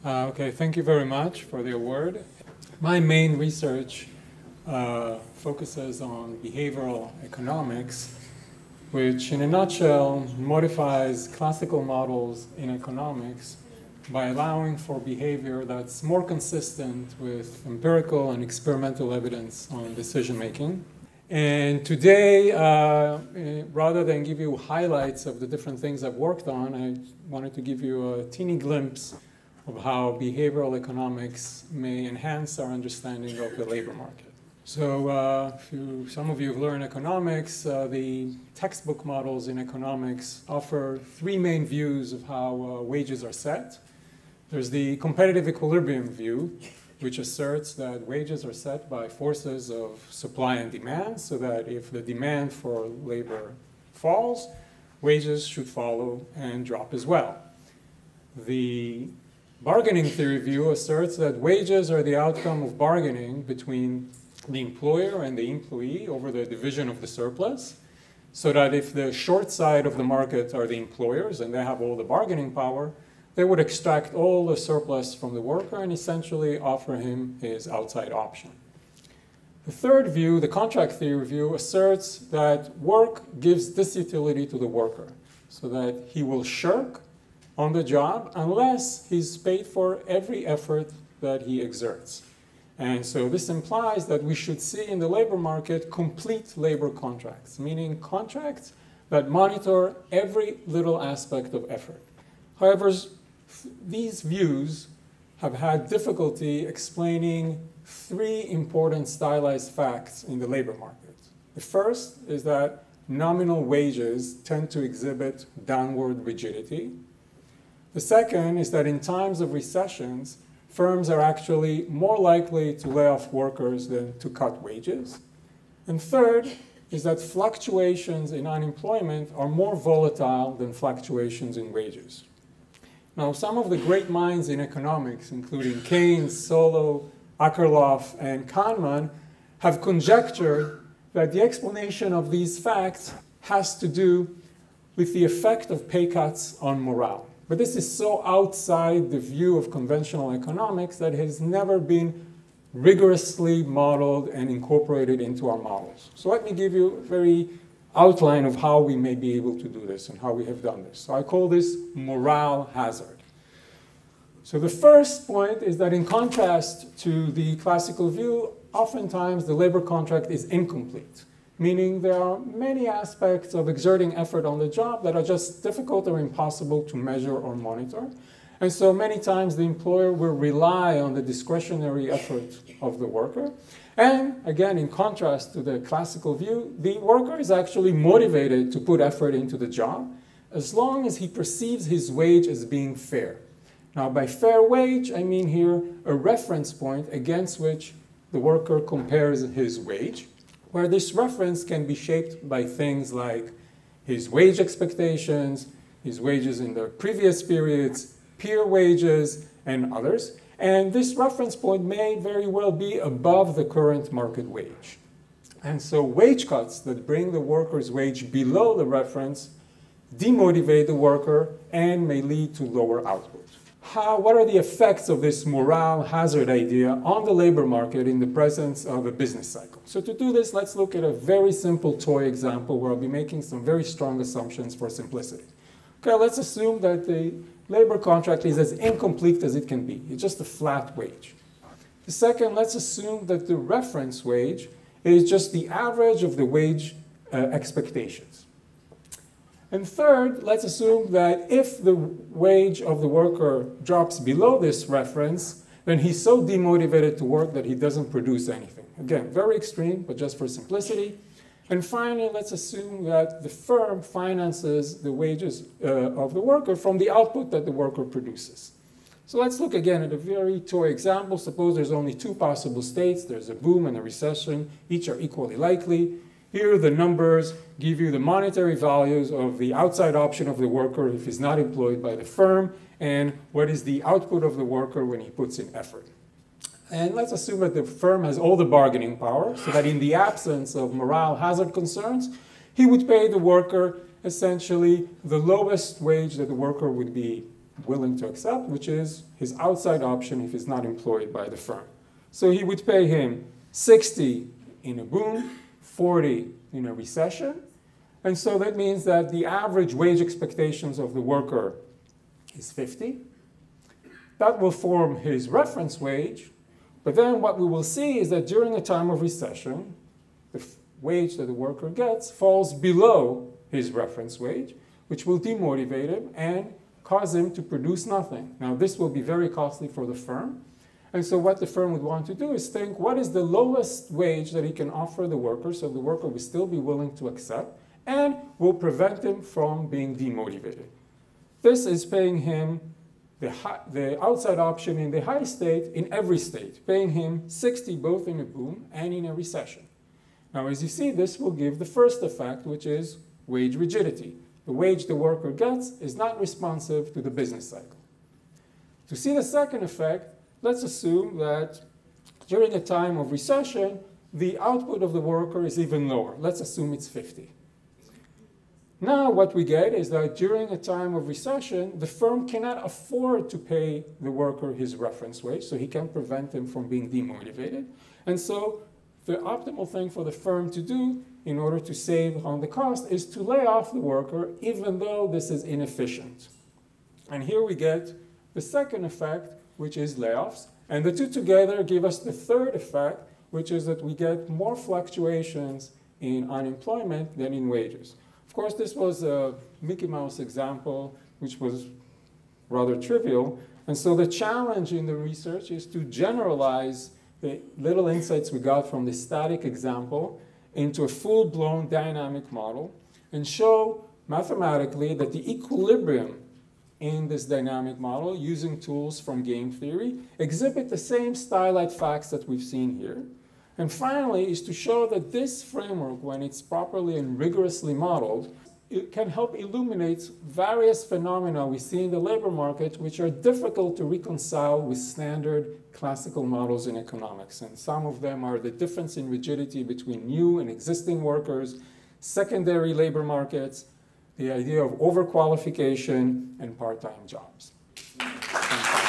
Okay, thank you very much for the award. My main research focuses on behavioral economics, which in a nutshell modifies classical models in economics by allowing for behavior that's more consistent with empirical and experimental evidence on decision making. And today, rather than give you highlights of the different things I've worked on, I wanted to give you a teeny glimpse of how behavioral economics may enhance our understanding of the labor market. So some of you have learned economics. The textbook models in economics offer three main views of how wages are set. There's the competitive equilibrium view, which asserts that wages are set by forces of supply and demand, so that if the demand for labor falls, wages should follow and drop as well. The bargaining theory view asserts that wages are the outcome of bargaining between the employer and the employee over the division of the surplus, so that if the short side of the market are the employers and they have all the bargaining power, they would extract all the surplus from the worker and essentially offer him his outside option. The third view, the contract theory view, asserts that work gives disutility to the worker, so that he will shirk on the job unless he's paid for every effort that he exerts. And so this implies that we should see in the labor market complete labor contracts, meaning contracts that monitor every little aspect of effort. However, these views have had difficulty explaining three important stylized facts in the labor market. The first is that nominal wages tend to exhibit downward rigidity. The second is that in times of recessions, firms are actually more likely to lay off workers than to cut wages. And third is that fluctuations in unemployment are more volatile than fluctuations in wages. Now, some of the great minds in economics, including Keynes, Solow, Akerlof, and Kahneman, have conjectured that the explanation of these facts has to do with the effect of pay cuts on morale. But this is so outside the view of conventional economics that it has never been rigorously modeled and incorporated into our models. So let me give you a very outline of how we may be able to do this and how we have done this. So I call this morale hazard. So the first point is that in contrast to the classical view, oftentimes the labor contract is incomplete, meaning there are many aspects of exerting effort on the job that are just difficult or impossible to measure or monitor. And so many times the employer will rely on the discretionary effort of the worker. And again, in contrast to the classical view, the worker is actually motivated to put effort into the job as long as he perceives his wage as being fair. Now, by fair wage, I mean here a reference point against which the worker compares his wage, where this reference can be shaped by things like his wage expectations, his wages in the previous periods, peer wages, and others. And this reference point may very well be above the current market wage. And so wage cuts that bring the worker's wage below the reference demotivate the worker and may lead to lower output. What are the effects of this morale hazard idea on the labor market in the presence of a business cycle? So to do this, let's look at a very simple toy example where I'll be making some very strong assumptions for simplicity. Okay, let's assume that the labor contract is as incomplete as it can be. It's just a flat wage. The second, let's assume that the reference wage is just the average of the wage expectations. And third, let's assume that if the wage of the worker drops below this reference, then he's so demotivated to work that he doesn't produce anything. Again, very extreme, but just for simplicity. And finally, let's assume that the firm finances the wages of the worker from the output that the worker produces. So let's look again at a very toy example. Suppose there's only two possible states. There's a boom and a recession. Each are equally likely. Here, the numbers give you the monetary values of the outside option of the worker if he's not employed by the firm, and what is the output of the worker when he puts in effort. And let's assume that the firm has all the bargaining power, so that in the absence of morale hazard concerns, he would pay the worker essentially the lowest wage that the worker would be willing to accept, which is his outside option if he's not employed by the firm. So he would pay him 60 in a boom, 40 in a recession. And so that means that the average wage expectations of the worker is 50. That will form his reference wage. But then what we will see is that during a time of recession, the wage that the worker gets falls below his reference wage, which will demotivate him and cause him to produce nothing. Now, this will be very costly for the firm. And so what the firm would want to do is think, what is the lowest wage that he can offer the worker so the worker will still be willing to accept and will prevent him from being demotivated. This is paying him the outside option in the high state in every state, paying him 60 both in a boom and in a recession. Now, as you see, this will give the first effect, which is wage rigidity. The wage the worker gets is not responsive to the business cycle. To see the second effect, let's assume that during a time of recession, the output of the worker is even lower. Let's assume it's 50. Now what we get is that during a time of recession, the firm cannot afford to pay the worker his reference wage, so he can prevent him from being demotivated. And so the optimal thing for the firm to do in order to save on the cost is to lay off the worker, even though this is inefficient. And here we get the second effect, which is layoffs. And the two together give us the third effect, which is that we get more fluctuations in unemployment than in wages. Of course, this was a Mickey Mouse example, which was rather trivial. And so the challenge in the research is to generalize the little insights we got from the static example into a full-blown dynamic model and show mathematically that the equilibrium in this dynamic model, using tools from game theory, exhibit the same stylite facts that we've seen here. And finally, is to show that this framework, when it's properly and rigorously modeled, it can help illuminate various phenomena we see in the labor market, which are difficult to reconcile with standard classical models in economics. And some of them are the difference in rigidity between new and existing workers, secondary labor markets, the idea of overqualification, and part-time jobs. Thank you.